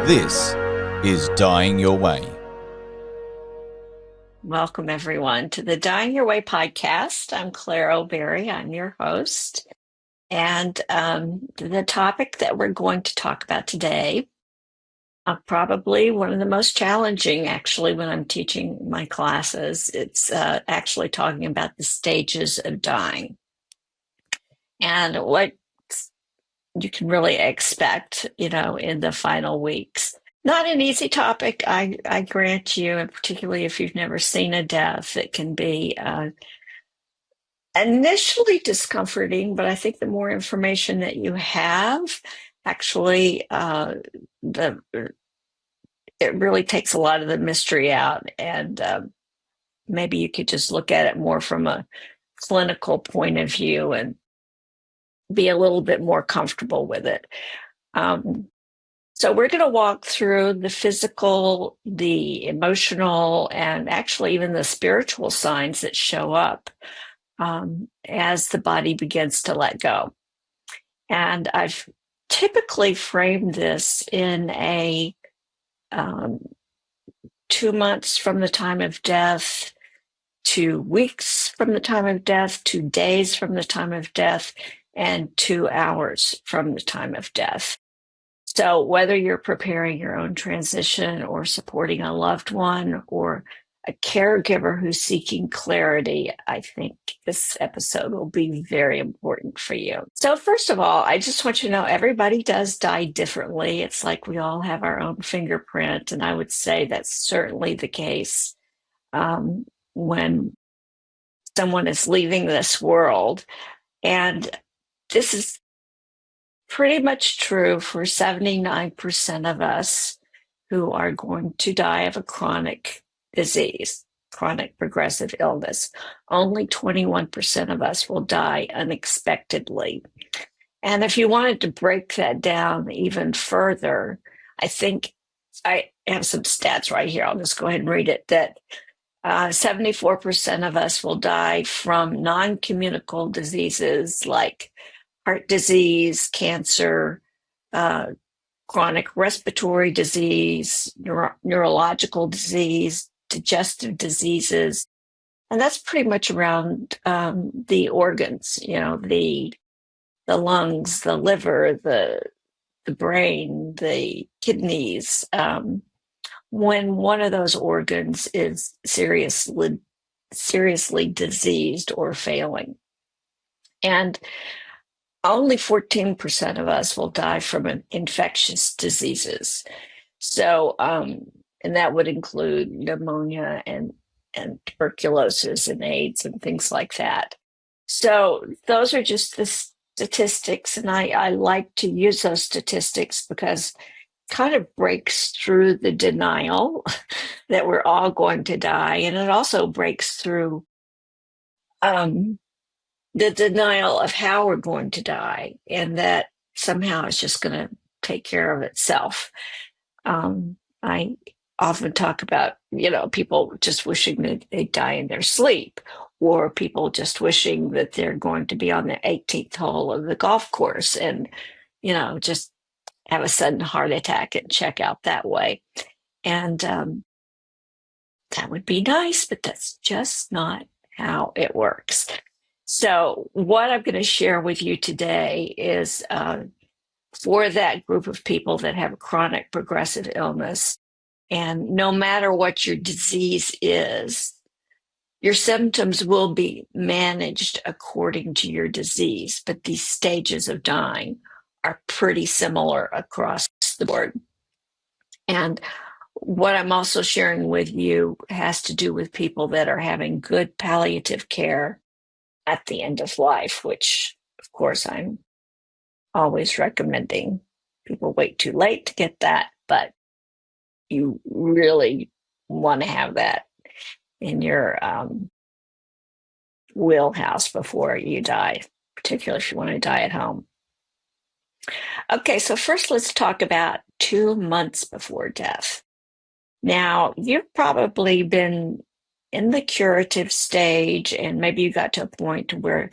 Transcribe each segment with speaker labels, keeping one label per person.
Speaker 1: This is Dying Your Way.
Speaker 2: Welcome, everyone, to the Dying Your Way podcast. I'm Claire O'Berry. I'm your host. And the topic that we're going to talk about today, probably one of the most challenging, actually, when I'm teaching my classes. It's actually talking about the stages of dying and what you can really expect, in the final weeks. Not an easy topic, I grant you, and particularly if you've never seen a death, it can be initially discomforting, but I think the more information that you have, actually, it really takes a lot of the mystery out, and maybe you could just look at it more from a clinical point of view and be a little bit more comfortable with it. So we're going to walk through the physical, the emotional, and actually even the spiritual signs that show up as the body begins to let go. And I've typically framed this in a 2 months from the time of death, 2 weeks from the time of death, 2 days from the time of death, and 2 hours from the time of death. So whether you're preparing your own transition or supporting a loved one or a caregiver who's seeking clarity, I think this episode will be very important for you. So first of all, I just want you to know everybody does die differently. It's like we all have our own fingerprint, and I would say that's certainly the case when someone is leaving this world. And this is pretty much true for 79% of us who are going to die of a chronic disease, chronic progressive illness. Only 21% of us will die unexpectedly. And if you wanted to break that down even further, I think I have some stats right here. I'll just go ahead and read it. That 74% of us will die from non-communicable diseases like heart disease, cancer, chronic respiratory disease, neurological disease, digestive diseases. And that's pretty much around the organs, the lungs, the liver, the brain, the kidneys. When one of those organs is seriously diseased or failing. And only 14% of us will die from infectious diseases. So, and that would include pneumonia and tuberculosis and AIDS and things like that. So those are just the statistics. And I like to use those statistics because it kind of breaks through the denial that we're all going to die. And it also breaks through the denial of how we're going to die, and that somehow it's just going to take care of itself. I often talk about, people just wishing that they die in their sleep, or people just wishing that they're going to be on the 18th hole of the golf course and, just have a sudden heart attack and check out that way. And that would be nice, but that's just not how it works. So what I'm going to share with you today is for that group of people that have a chronic progressive illness. And no matter what your disease is, your symptoms will be managed according to your disease. But these stages of dying are pretty similar across the board. And what I'm also sharing with you has to do with people that are having good palliative care at the end of life, which, of course, I'm always recommending. People wait too late to get that, but you really want to have that in your wheelhouse before you die, particularly if you want to die at home. Okay, so first let's talk about 2 months before death. Now, you've probably been in the curative stage, and maybe you got to a point where,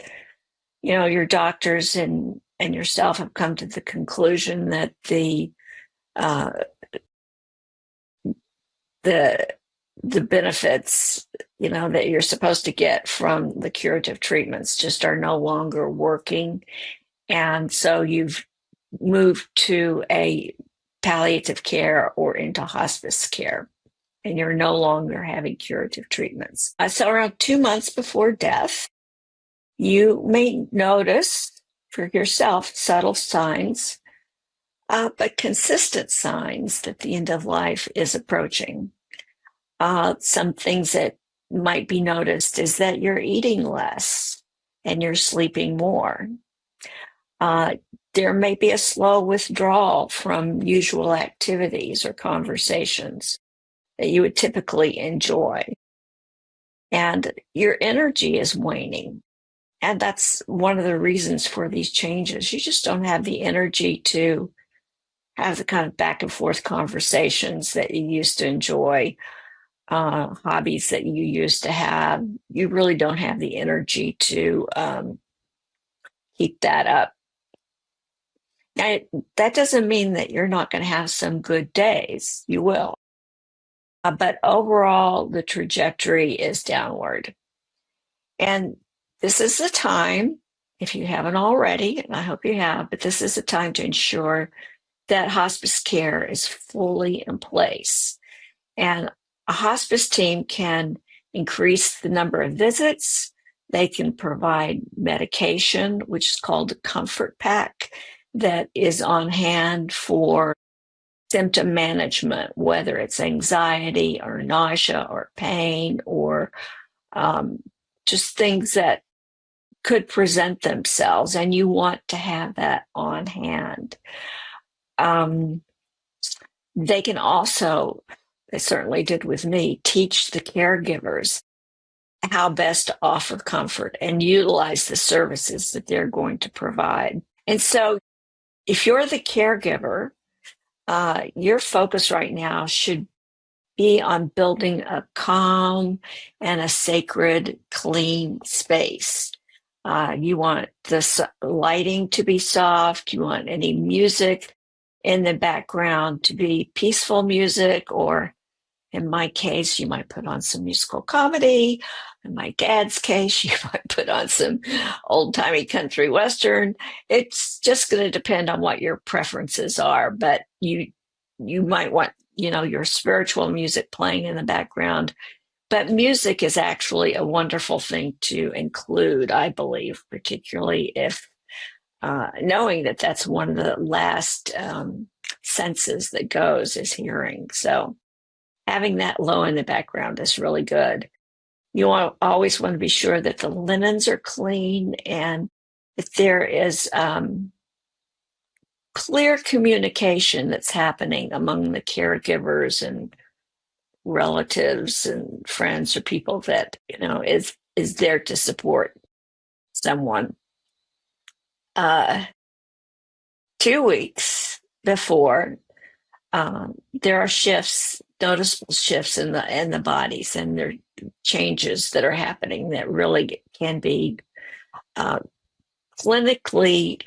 Speaker 2: your doctors and yourself have come to the conclusion that the the benefits, that you're supposed to get from the curative treatments just are no longer working. And so you've moved to a palliative care or into hospice care, and you're no longer having curative treatments. So around 2 months before death, you may notice for yourself subtle signs, but consistent signs that the end of life is approaching. Some things that might be noticed is that you're eating less and you're sleeping more. There may be a slow withdrawal from usual activities or conversations that you would typically enjoy. And your energy is waning. And that's one of the reasons for these changes. You just don't have the energy to have the kind of back and forth conversations that you used to enjoy, hobbies that you used to have. You really don't have the energy to keep that up. Now, that doesn't mean that you're not going to have some good days. You will. But overall, the trajectory is downward. And this is the time, if you haven't already, and I hope you have, but this is the time to ensure that hospice care is fully in place. And a hospice team can increase the number of visits. They can provide medication, which is called a comfort pack, that is on hand for symptom management, whether it's anxiety or nausea or pain or just things that could present themselves, and you want to have that on hand. They can also, they certainly did with me, teach the caregivers how best to offer comfort and utilize the services that they're going to provide. And so if you're the caregiver, your focus right now should be on building a calm and a sacred, clean space. You want the lighting to be soft. You want any music in the background to be peaceful music, or in my case, you might put on some musical comedy. In my dad's case, you might put on some old-timey country western. It's just going to depend on what your preferences are, but you might want, your spiritual music playing in the background. But music is actually a wonderful thing to include, I believe, particularly if knowing that that's one of the last senses that goes is hearing. So having that low in the background is really good. You always want to be sure that the linens are clean and that there is clear communication that's happening among the caregivers and relatives and friends or people that is there to support someone. 2 weeks before, there are shifts, noticeable shifts in the bodies, and there are changes that are happening that really can be clinically,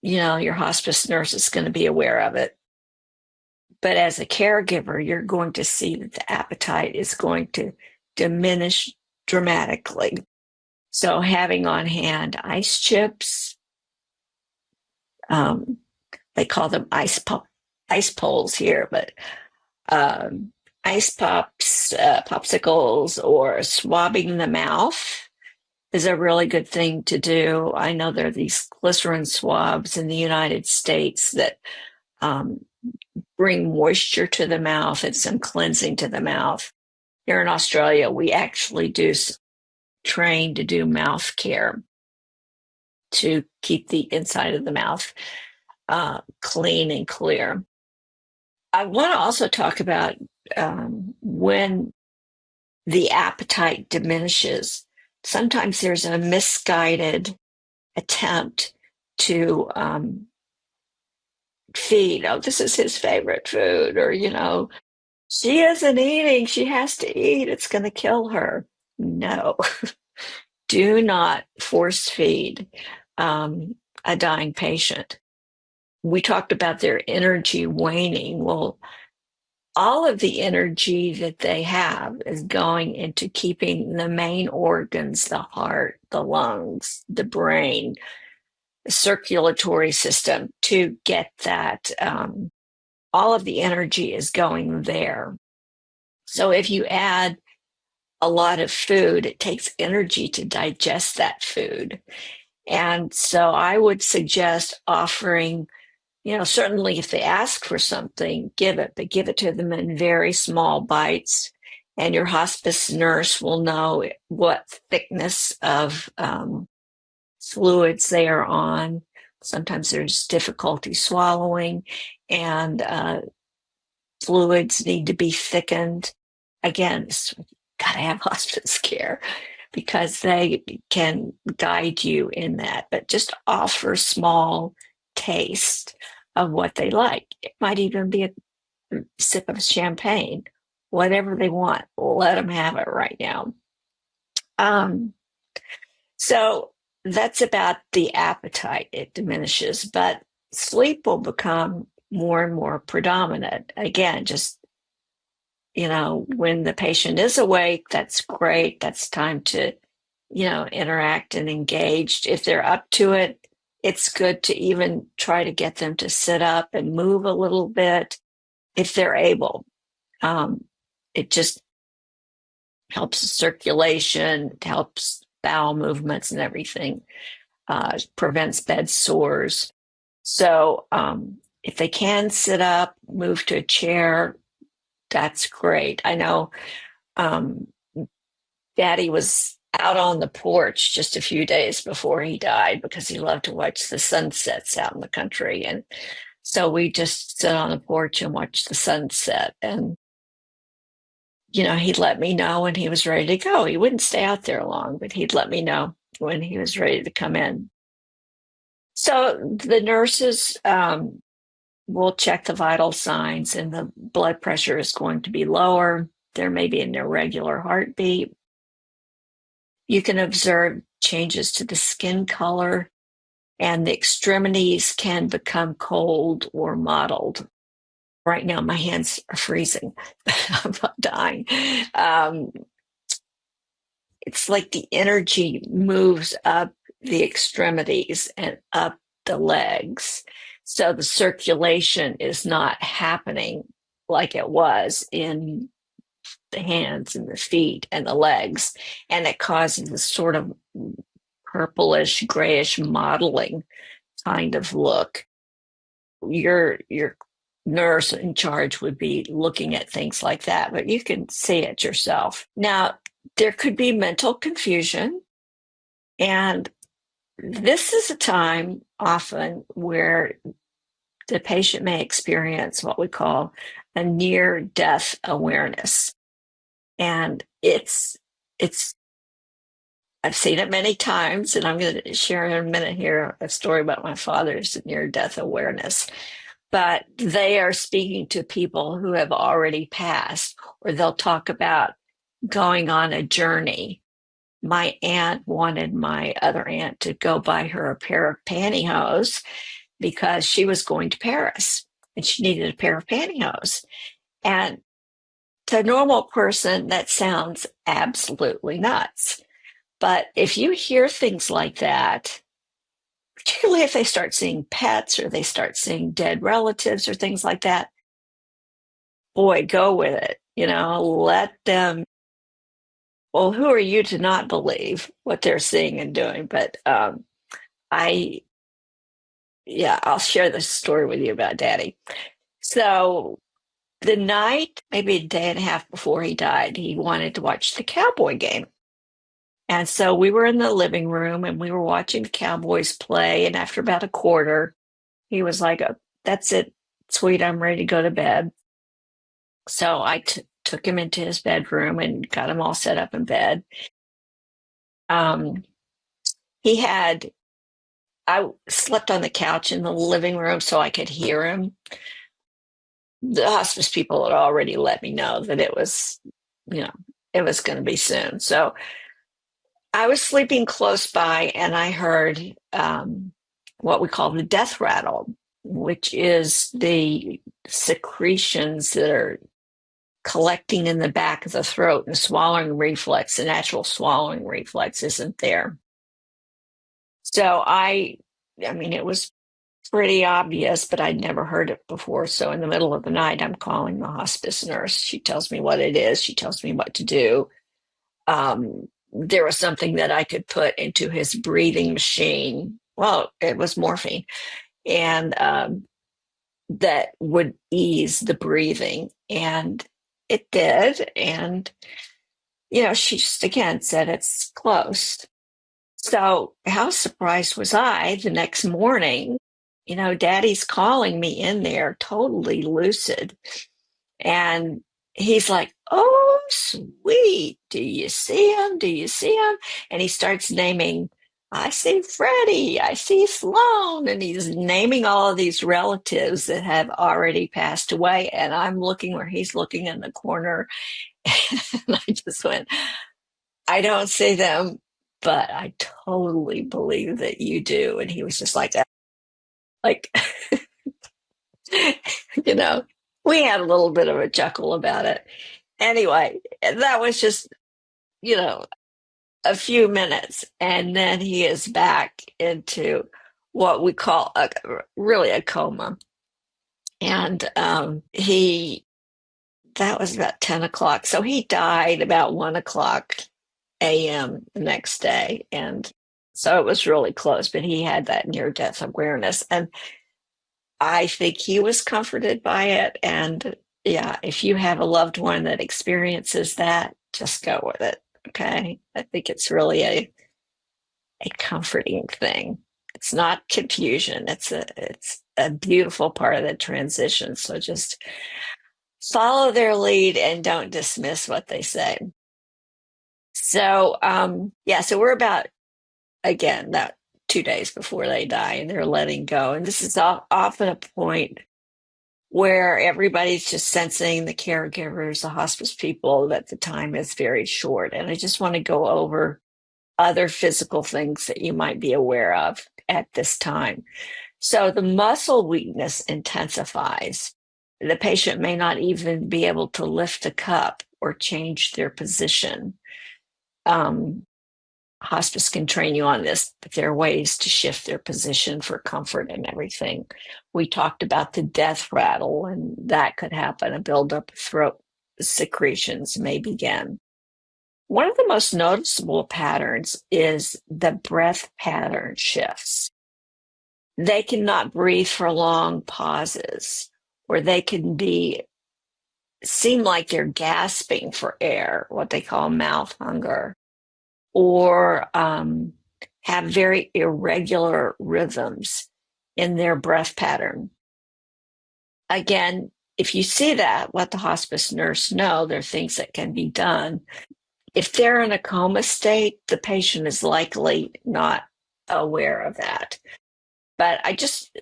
Speaker 2: your hospice nurse is going to be aware of it. But as a caregiver, you're going to see that the appetite is going to diminish dramatically. So having on hand ice chips, they call them ice poles here, but ice pops, popsicles, or swabbing the mouth is a really good thing to do. I know there are these glycerin swabs in the United States that bring moisture to the mouth and some cleansing to the mouth. Here in Australia, we actually train to do mouth care to keep the inside of the mouth clean and clear. I want to also talk about when the appetite diminishes. Sometimes there's a misguided attempt to feed. Oh, this is his favorite food, or she isn't eating. She has to eat. It's going to kill her. No, do not force feed a dying patient. We talked about their energy waning. Well, all of the energy that they have is going into keeping the main organs, the heart, the lungs, the brain, the circulatory system, to get that. All of the energy is going there. So if you add a lot of food, it takes energy to digest that food. And so I would suggest offering, certainly if they ask for something, give it, but give it to them in very small bites. And your hospice nurse will know what thickness of fluids they are on. Sometimes there's difficulty swallowing, and fluids need to be thickened. Again, got to have hospice care because they can guide you in that. But just offer small taste of what they like. It might even be a sip of champagne, whatever they want. Let them have it right now. So that's about the appetite. It diminishes, but sleep will become more and more predominant. Again, just, when the patient is awake, that's great. That's time to, interact and engage. If they're up to it, it's good to even try to get them to sit up and move a little bit if they're able. It just helps the circulation, it helps bowel movements and everything, prevents bed sores. So if they can sit up, move to a chair, that's great. I know Daddy was out on the porch just a few days before he died because he loved to watch the sunsets out in the country. And so we just sit on the porch and watch the sunset. And, he'd let me know when he was ready to go. He wouldn't stay out there long, but he'd let me know when he was ready to come in. So the nurses will check the vital signs, and the blood pressure is going to be lower. There may be an irregular heartbeat. You can observe changes to the skin color, and the extremities can become cold or mottled. Right now, my hands are freezing. I'm not dying. It's like the energy moves up the extremities and up the legs. So the circulation is not happening like it was in the hands and the feet and the legs. And it causes this sort of purplish, grayish mottling kind of look. Your nurse in charge would be looking at things like that, but you can see it yourself. Now, there could be mental confusion, and this is a time often where the patient may experience what we call a near-death awareness. And it's I've seen it many times, and I'm going to share in a minute here a story about my father's near-death awareness. But they are speaking to people who have already passed, or they'll talk about going on a journey. My aunt wanted my other aunt to go buy her a pair of pantyhose because she was going to Paris and she needed a pair of pantyhose. And to a normal person, that sounds absolutely nuts. But if you hear things like that, particularly if they start seeing pets or they start seeing dead relatives or things like that, boy, go with it. Let them. Well, who are you to not believe what they're seeing and doing? But I'll share this story with you about Daddy. So the night, maybe a day and a half before he died, he wanted to watch the Cowboy game. And so we were in the living room and we were watching the Cowboys play. And after about a quarter, he was like, oh, that's it, sweet, I'm ready to go to bed. So I took him into his bedroom and got him all set up in bed. I slept on the couch in the living room so I could hear him. The hospice people had already let me know that it was going to be soon. So I was sleeping close by and I heard what we call the death rattle, which is the secretions that are collecting in the back of the throat, and swallowing reflex, the natural swallowing reflex isn't there. So I mean, it was pretty obvious, but I'd never heard it before. So in the middle of the night, I'm calling the hospice nurse. She tells me what it is. She tells me what to do. There was something that I could put into his breathing machine. Well, it was morphine, and that would ease the breathing. And it did. And, she just again said it's close. So how surprised was I the next morning? Daddy's calling me in there totally lucid. And he's like, "Oh, sweet. Do you see him? Do you see him?" And he starts naming, "I see Freddie. I see Sloan." And he's naming all of these relatives that have already passed away. And I'm looking where he's looking in the corner. And I just went, "I don't see them, but I totally believe that you do." And he was just like, you know, we had a little bit of a chuckle about it. Anyway, that was just, a few minutes. And then he is back into what we call really a coma. And that was about 10 o'clock. So he died about 1 o'clock a.m. the next day. And so it was really close, but he had that near death awareness. And I think he was comforted by it. And yeah, if you have a loved one that experiences that, just go with it. Okay. I think it's really a comforting thing. It's not confusion. It's a beautiful part of the transition. So just follow their lead and don't dismiss what they say. So so we're about, again, that 2 days before they die, and they're letting go. And this is often a point where everybody's just sensing, the caregivers, the hospice people, that the time is very short. And I just want to go over other physical things that you might be aware of at this time. So the muscle weakness intensifies. The patient may not even be able to lift a cup or change their position. Hospice can train you on this, but there are ways to shift their position for comfort and everything. We talked about the death rattle, and that could happen. A buildup of throat secretions may begin. One of the most noticeable patterns is the breath pattern shifts. They cannot breathe for long pauses, or they can seem like they're gasping for air, what they call mouth hunger, or have very irregular rhythms in their breath pattern. Again, if you see that, let the hospice nurse know there are things that can be done. If they're in a coma state, the patient is likely not aware of that. But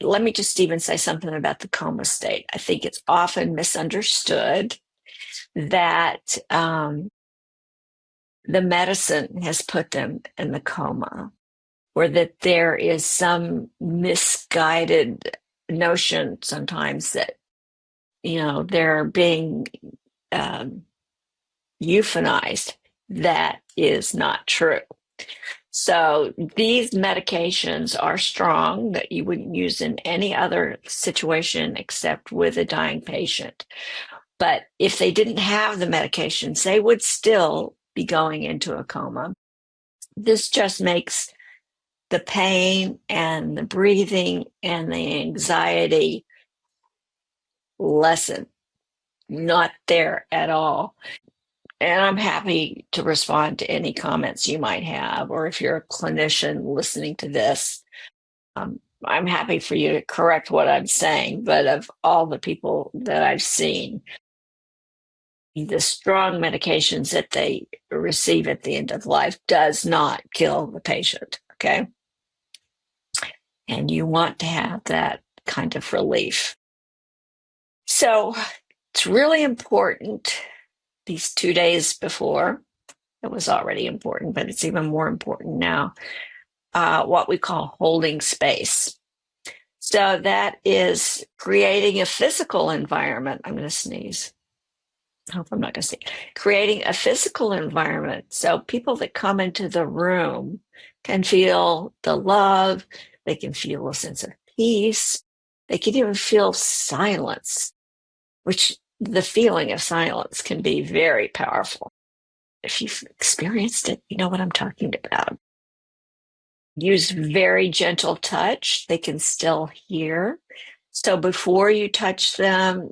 Speaker 2: let me just even say something about the coma state. I think it's often misunderstood that the medicine has put them in the coma, or that there is some misguided notion sometimes that, they're being euthanized. That is not true. So these medications are strong that you wouldn't use in any other situation except with a dying patient. But if they didn't have the medications, they would still be going into a coma. This just makes the pain and the breathing and the anxiety lessen, not there at all. And I'm happy to respond to any comments you might have, or if you're a clinician listening to this, I'm happy for you to correct what I'm saying. But of all the people that I've seen, the strong medications that they receive at the end of life does not kill the patient, okay? And you want to have that kind of relief. So it's really important these 2 days before. It was already important, but it's even more important now, what we call holding space. So that is creating a physical environment. I'm going to sneeze. I hope I'm not going to say, creating a physical environment so people that come into the room can feel the love, they can feel a sense of peace, they can even feel silence, which the feeling of silence can be very powerful. If you've experienced it, you know what I'm talking about. Use very gentle touch. They can still hear. So before you touch them,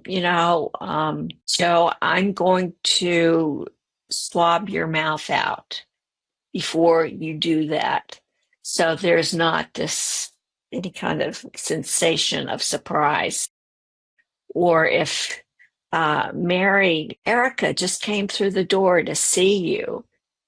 Speaker 2: so I'm going to swab your mouth out before you do that. So there's not this any kind of sensation of surprise. Or if Mary, Erica just came through the door to see you,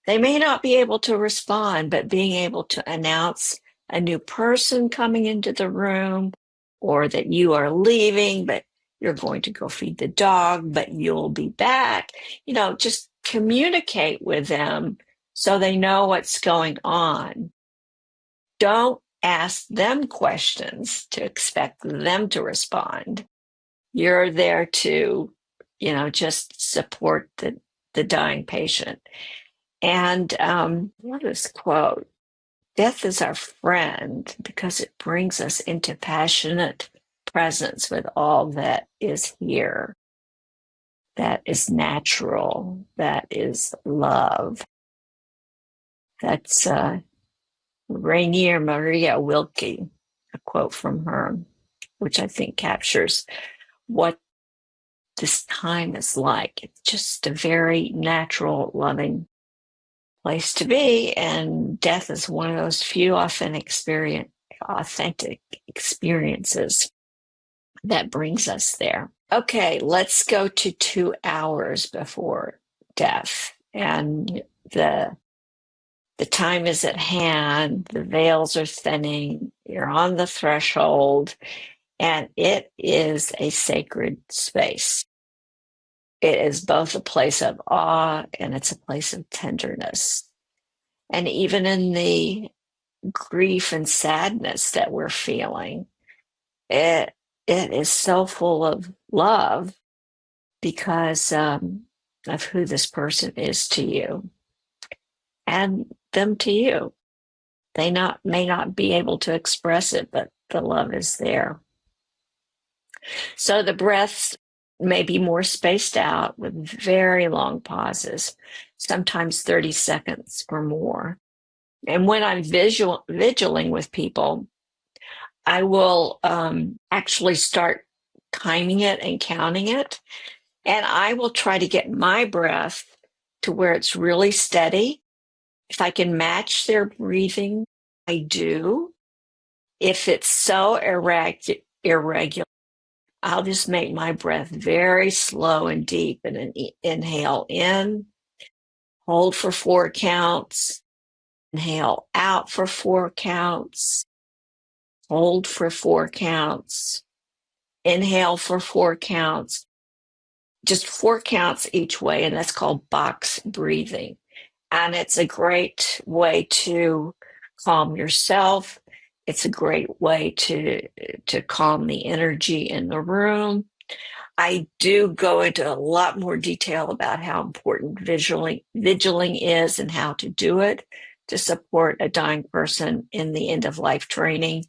Speaker 2: they may not be able to respond, but being able to announce a new person coming into the room or that you are leaving, but you're going to go feed the dog, but you'll be back, just communicate with them so they know what's going on. Don't ask them questions to expect them to respond. You're there to, just support the dying patient. And what is quote? Death is our friend because it brings us into passionate presence with all that is here, that is natural, that is love. That's Rainier Maria Wilkie, a quote from her, which I think captures what this time is like. It's just a very natural, loving place to be. And death is one of those few authentic experiences that brings us there. Okay, let's go to 2 hours before death. And the time is at hand, the veils are thinning, you're on the threshold, and it is a sacred space. It is both a place of awe and it's a place of tenderness. And even in the grief and sadness that we're feeling, it is so full of love because of who this person is to you and them to you. They may not be able to express it, but the love is there. So the breaths may be more spaced out with very long pauses, sometimes 30 seconds or more. And when I'm vigiling with people, I will actually start timing it and counting it. And I will try to get my breath to where it's really steady. If I can match their breathing, I do. If it's so irregular, I'll just make my breath very slow and deep and an inhale in, hold for 4 counts, inhale out for 4 counts, hold for 4 counts, inhale for 4 counts, just 4 counts each way. And that's called box breathing. And it's a great way to calm yourself. It's a great way to calm the energy in the room. I do go into a lot more detail about how important vigiling is and how to do it to support a dying person in the end of life training.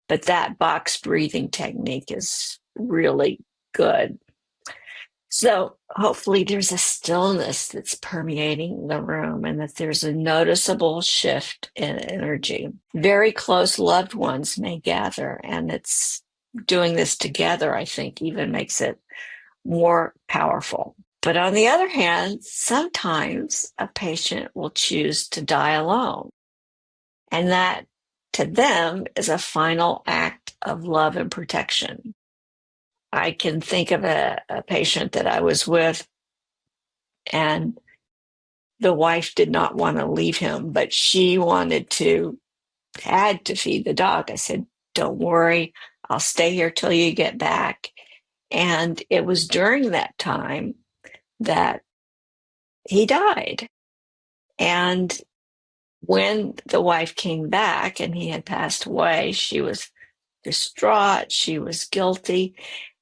Speaker 2: But that box breathing technique is really good. So hopefully there's a stillness that's permeating the room and that there's a noticeable shift in energy. Very close loved ones may gather, and it's doing this together, I think, even makes it more powerful. But on the other hand, sometimes a patient will choose to die alone. And that to them is a final act of love and protection. I can think of a patient that I was with, and the wife did not want to leave him, but she had to feed the dog. I said, don't worry, I'll stay here till you get back. And it was during that time that he died. And when the wife came back and he had passed away, she was distraught, she was guilty.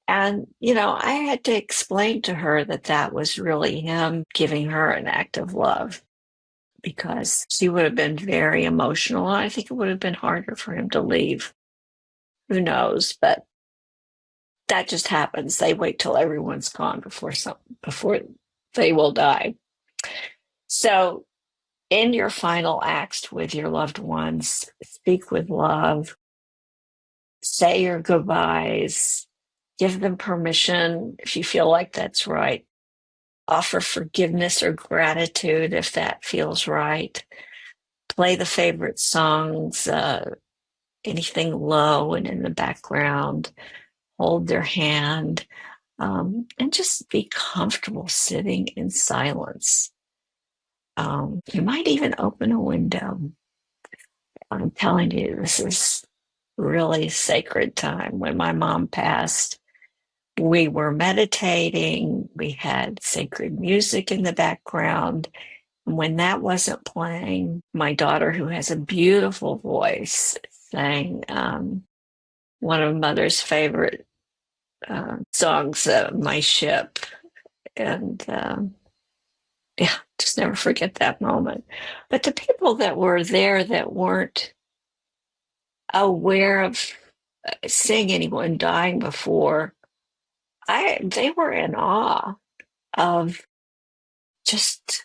Speaker 2: And, I had to explain to her that that was really him giving her an act of love, because she would have been very emotional. And I think it would have been harder for him to leave. Who knows? But that just happens. They wait till everyone's gone before they will die. So in your final acts with your loved ones, speak with love, say your goodbyes, give them permission if you feel like that's right. Offer forgiveness or gratitude if that feels right. Play the favorite songs, anything low and in the background. Hold their hand, and just be comfortable sitting in silence. You might even open a window. I'm telling you, this is really sacred time. When my mom passed, we were meditating. We had sacred music in the background. When that wasn't playing, my daughter, who has a beautiful voice, sang one of Mother's favorite songs, My Ship. And yeah, just never forget that moment. But the people that were there that weren't aware of seeing anyone dying before, they were in awe of just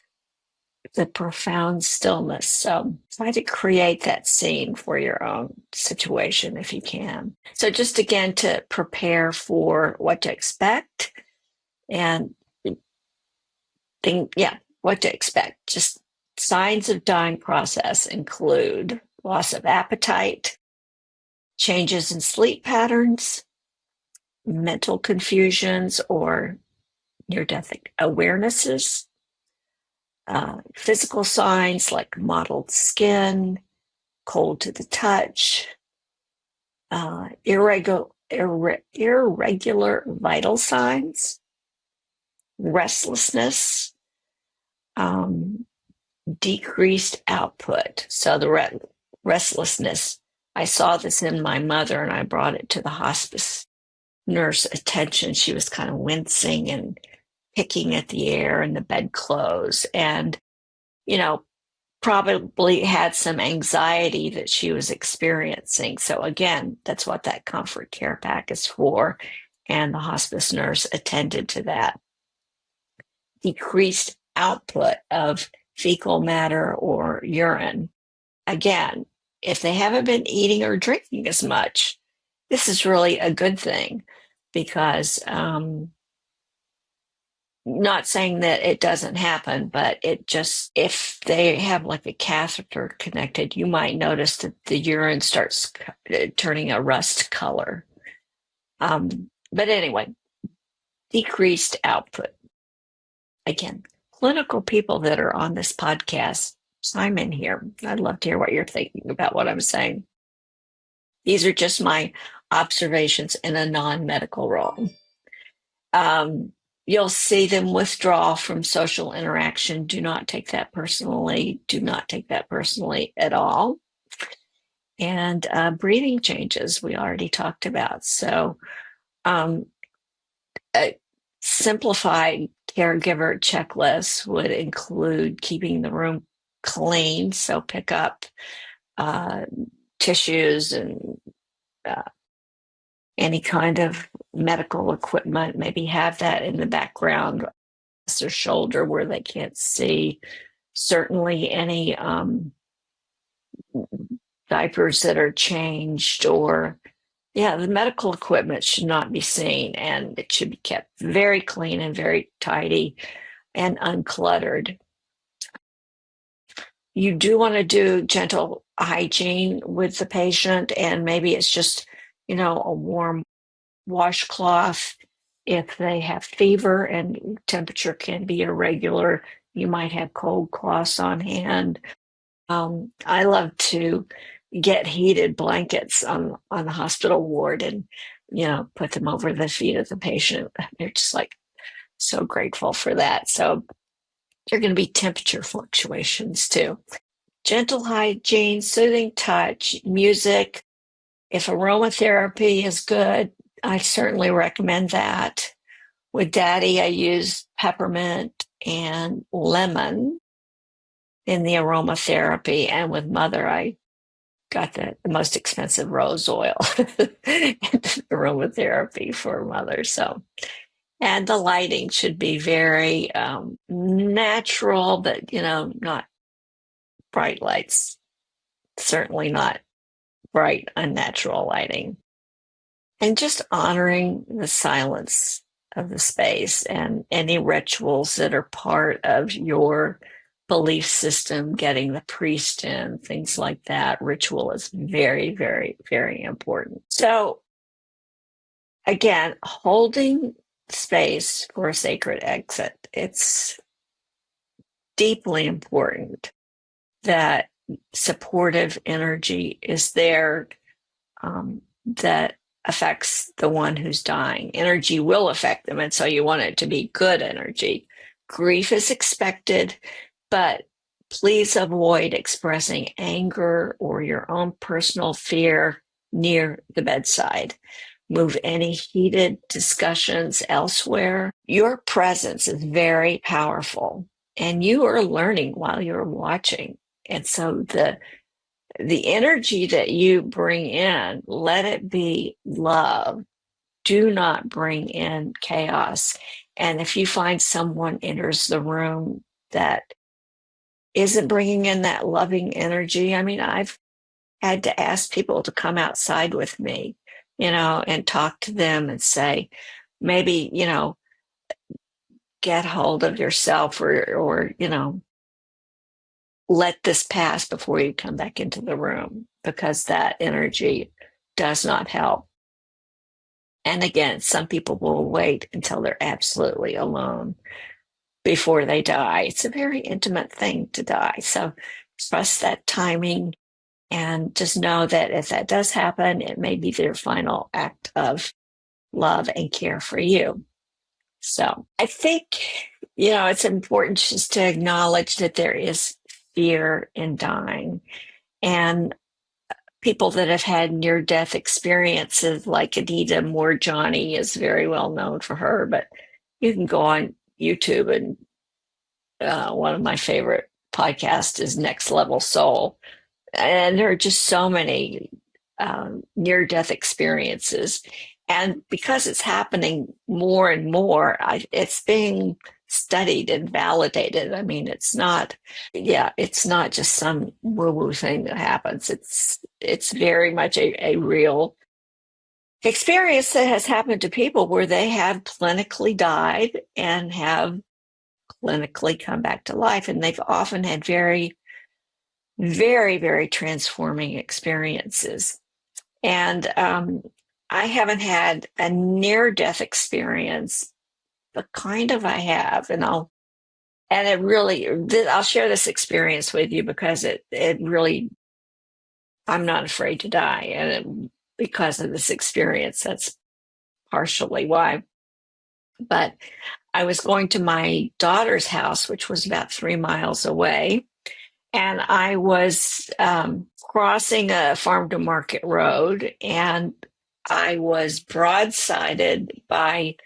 Speaker 2: the profound stillness. So try to create that scene for your own situation if you can. So just again, to prepare for what to expect and what to expect. Just signs of dying process include loss of appetite, changes in sleep patterns, mental confusions or near-death awarenesses, physical signs like mottled skin, cold to the touch, irregular vital signs, restlessness, decreased output. So the restlessness, I saw this in my mother and I brought it to the hospice nurse attention. She was kind of wincing and picking at the air and the bedclothes, and, probably had some anxiety that she was experiencing. So again, that's what that comfort care pack is for. And the hospice nurse attended to that. Decreased output of fecal matter or urine. Again, if they haven't been eating or drinking as much, this is really a good thing, because not saying that it doesn't happen, but if they have like a catheter connected, you might notice that the urine starts turning a rust color. But anyway, decreased output. Again, clinical people that are on this podcast, chime in here. I'd love to hear what you're thinking about what I'm saying. These are just my observations in a non-medical role. You'll see them withdraw from social interaction. Do not take that personally. Do not take that personally at all. And breathing changes, we already talked about. So a simplified caregiver checklist would include keeping the room clean. So pick up tissues and any kind of medical equipment, maybe have that in the background, their shoulder where they can't see. Certainly any diapers that are changed, or the medical equipment should not be seen, and it should be kept very clean and very tidy and uncluttered. You do want to do gentle hygiene with the patient, and maybe it's just, a warm washcloth. If they have fever and temperature can be irregular, you might have cold cloths on hand. I love to get heated blankets on the hospital ward and, put them over the feet of the patient. They're just like so grateful for that. So there are going to be temperature fluctuations too. Gentle hygiene, soothing touch, music. If aromatherapy is good, I certainly recommend that. With Daddy, I used peppermint and lemon in the aromatherapy. And with Mother, I got the most expensive rose oil in aromatherapy for Mother. So, and the lighting should be very natural, but, not bright lights. Certainly not bright, unnatural lighting. And just honoring the silence of the space and any rituals that are part of your belief system, getting the priest in, things like that. Ritual is very, very, very important. So, again, holding space for a sacred exit, it's deeply important that supportive energy is there, that affects the one who's dying. Energy will affect them, and so you want it to be good energy. Grief is expected, but please avoid expressing anger or your own personal fear near the bedside. Move any heated discussions elsewhere. Your presence is very powerful, and you are learning while you're watching. And so the energy that you bring in, let it be love. Do not bring in chaos. And if you find someone enters the room that isn't bringing in that loving energy, I mean, I've had to ask people to come outside with me, and talk to them and say, maybe, get hold of yourself or let this pass before you come back into the room, because that energy does not help. And again, some people will wait until they're absolutely alone before they die. It's a very intimate thing to die. So trust that timing and just know that if that does happen, it may be their final act of love and care for you. So I think, it's important just to acknowledge that there is fear in dying. And people that have had near-death experiences, like Anita Moore-Johnny is very well known for her, but you can go on YouTube, and one of my favorite podcasts is Next Level Soul. And there are just so many near-death experiences. And because it's happening more and more, it's being studied and validated. I mean, it's not just some woo-woo thing that happens. It's very much a real experience that has happened to people where they have clinically died and have clinically come back to life. And they've often had very, very, very transforming experiences. And I haven't had a near-death experience, but kind of I have, I'll share this experience with you because it really, I'm not afraid to die, and because of this experience, that's partially why. But I was going to my daughter's house, which was about 3 miles away, and I was crossing a farm to market road, and I was broadsided by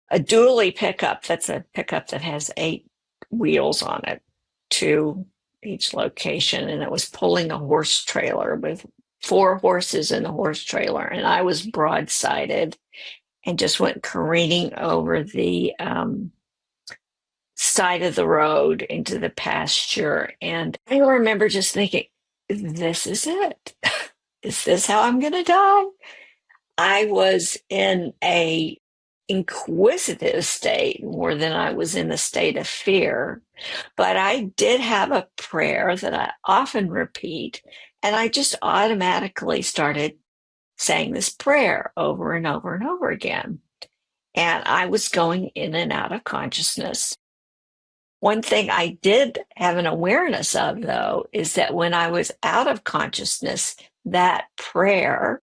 Speaker 2: a dually pickup. That's a pickup that has 8 wheels on it to each location. And it was pulling a horse trailer with 4 horses in the horse trailer. And I was broadsided and just went careening over the side of the road into the pasture. And I remember just thinking, this is it. Is this how I'm going to die? I was in a inquisitive state more than I was in a state of fear. But I did have a prayer that I often repeat, and I just automatically started saying this prayer over and over and over again. And I was going in and out of consciousness. One thing I did have an awareness of, though, is that when I was out of consciousness, that prayer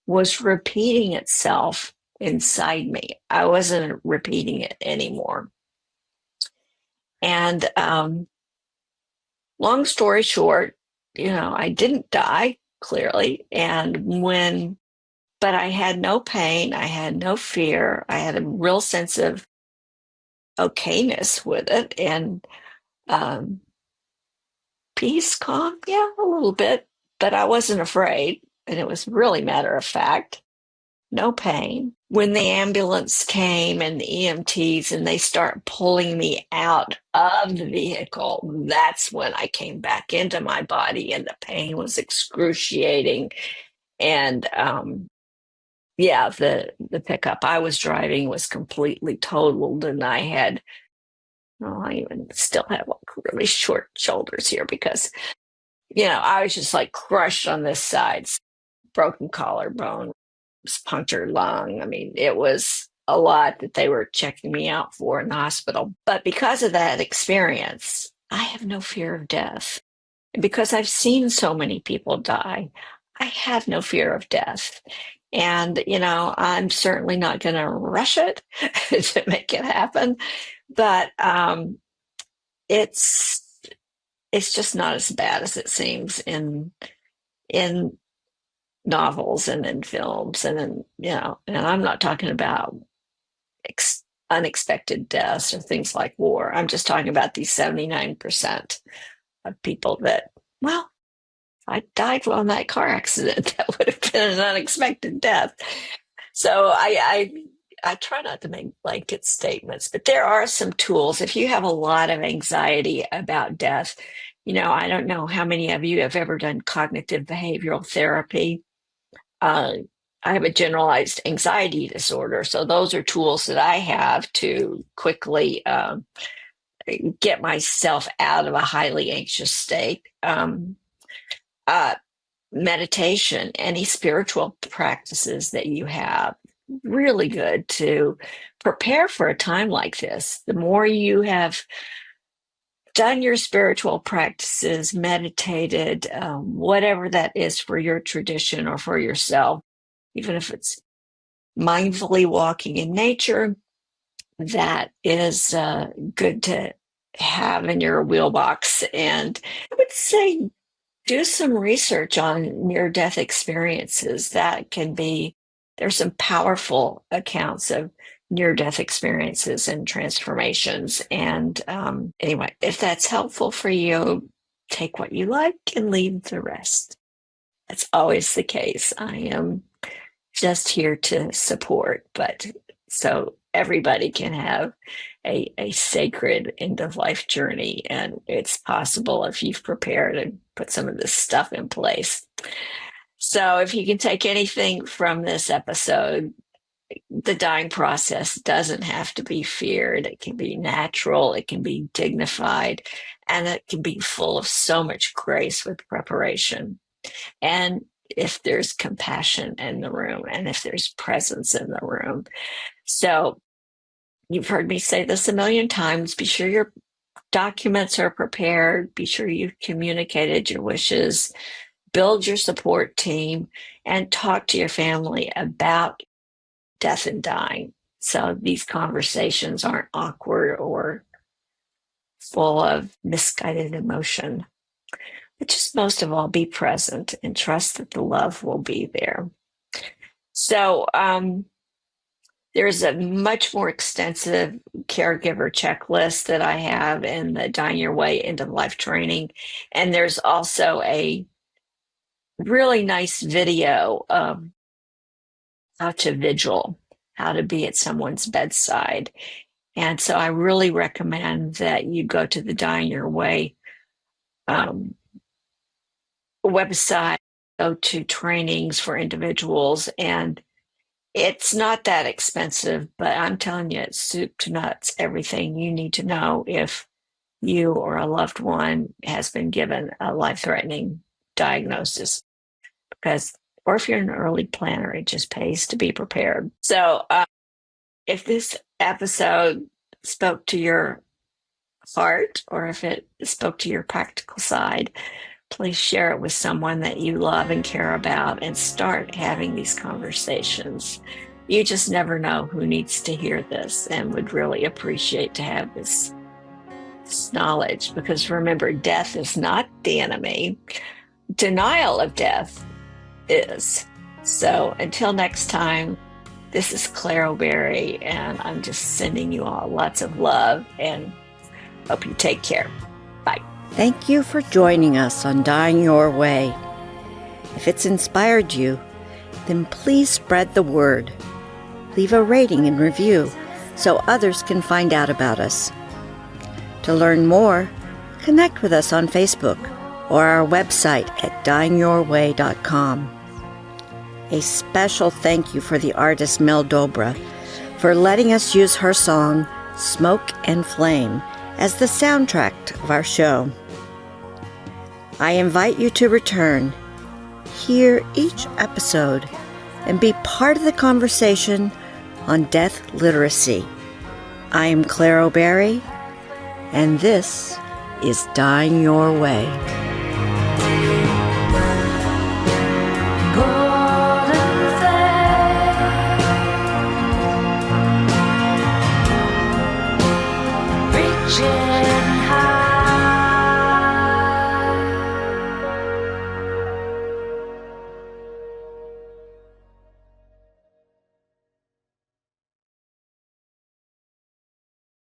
Speaker 2: was repeating itself inside me. I wasn't repeating it anymore. And long story short, I didn't die, clearly. But but I had no pain. I had no fear. I had a real sense of okayness with it and um, peace, calm. Yeah, a little bit, but I wasn't afraid. And it was really matter of fact. No pain. When the ambulance came and the EMTs and they start pulling me out of the vehicle, that's when I came back into my body and the pain was excruciating. And yeah, the pickup I was driving was completely totaled, and I had, well, I even still have like really short shoulders here because, I was just like crushed on this side, broken collarbone, punctured lung. I mean, it was a lot that they were checking me out for in the hospital. But because of that experience, I have no fear of death. And because I've seen so many people die, I have no fear of death. And, I'm certainly not going to rush it to make it happen. But it's it's just not as bad as it seems in novels and in films and and I'm not talking about unexpected deaths or things like war. I'm just talking about these 79% of people that, well, if I died on that car accident, that would have been an unexpected death. So I try not to make blanket statements, but there are some tools. If you have a lot of anxiety about death, I don't know how many of you have ever done cognitive behavioral therapy. uh, I have a generalized anxiety disorder. So those are tools that I have to quickly get myself out of a highly anxious state. Uh, Meditation, any spiritual practices that you have, really good to prepare for a time like this. The more you have done your spiritual practices, meditated, whatever that is for your tradition or for yourself, even if it's mindfully walking in nature, that is good to have in your wheelbox. And I would say do some research on near death experiences. There's some powerful accounts of near death experiences and transformations. And anyway, if that's helpful for you, take what you like and leave the rest. That's always the case. I am just here to support, but so everybody can have a sacred end of life journey. And it's possible if you've prepared and put some of this stuff in place. So if you can take anything from this episode, the dying process doesn't have to be feared. It can be natural, it can be dignified, and it can be full of so much grace with preparation. And if there's compassion in the room and if there's presence in the room. So you've heard me say this a million times. Be sure your documents are prepared. Be sure you've communicated your wishes. Build your support team and talk to your family about death and dying. So these conversations aren't awkward or full of misguided emotion. But just most of all, be present and trust that the love will be there. So there's a much more extensive caregiver checklist that I have in the Dying Your Way into Life training. And there's also a really nice video of how to vigil, how to be at someone's bedside. And so I really recommend that you go to the Dying Your Way website, go to trainings for individuals, and it's not that expensive, but I'm telling you, it's soup to nuts, everything you need to know if you or a loved one has been given a life-threatening diagnosis. Or if you're an early planner, it just pays to be prepared. So if this episode spoke to your heart, or if it spoke to your practical side, please share it with someone that you love and care about and start having these conversations. You just never know who needs to hear this and would really appreciate to have this knowledge, because remember, death is not the enemy. Denial of death is. So until next time, this is Claire O'Berry, and I'm just sending you all lots of love and hope you take care. Bye.
Speaker 3: Thank you for joining us on Dying Your Way. If it's inspired you, then please spread the word. Leave a rating and review so others can find out about us. To learn more, connect with us on Facebook or our website at dyingyourway.com. A special thank you for the artist Mel Dobra for letting us use her song, Smoke and Flame, as the soundtrack of our show. I invite you to return, hear each episode, and be part of the conversation on death literacy. I am Claire O'Berry, and this is Dying Your Way.
Speaker 4: Reaching